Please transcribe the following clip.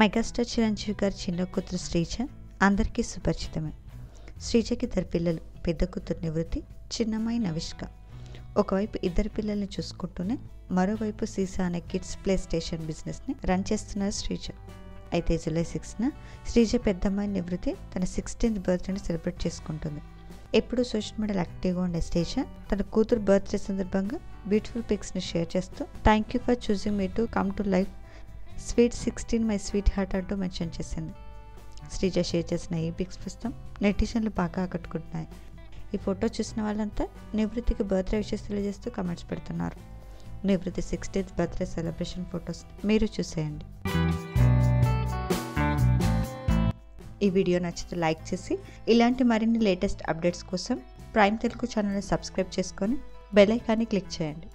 Megastar Chiranjeevi గారి చిన్న కూతురు శ్రీజ అందరికీ సుపరిచితమే. శ్రీజకి ఇద్దరు పిల్లలు, పెద్ద కూతురు నివృత్తి, చిన్నమ్మాయి నవిష్క. ఒకవైపు ఇద్దరు పిల్లల్ని చూసుకుంటూనే మరోవైపు సీసా అనే కిడ్స్ ప్లే స్టేషన్ బిజినెస్ని రన్ చేస్తున్నారు శ్రీజ. అయితే జూలై 6న శ్రీజ పెద్దమ్మాయి నివృత్తి తన 16th బర్త్డేని సెలబ్రేట్ చేసుకుంటుంది. ఎప్పుడూ సోషల్ మీడియాలో యాక్టివ్గా ఉండే శ్రీజ తన కూతురు బర్త్డే సందర్భంగా బ్యూటిఫుల్ పిక్స్ని షేర్ చేస్తూ thank you for choosing me to come to life sweet 16 my sweet heart అంటూ మెన్షన్ చేసింది. శ్రీజ షేర్ చేసిన ఈ పిక్స్ ప్రస్తుతం నెటిజన్లు బాగా ఆకట్టుకుంటున్నాయి. ఈ ఫోటో చూసిన వాళ్ళంతా నివృత్తికి బర్త్డే విషెస్ తెలియజేస్తూ కామెంట్స్ పెడుతున్నారు. నివృత్తి 16th బర్త్డే సెలబ్రేషన్ ఫొటోస్ మీరు చూసేయండి. ఈ వీడియో నచ్చితే లైక్ చేసి ఇలాంటి మరిన్ని లేటెస్ట్ అప్డేట్స్ కోసం ప్రైమ్ తెలుగు ఛానల్ని సబ్స్క్రైబ్ చేసుకొని బెల్ ఐకాన్ని క్లిక్ చేయండి.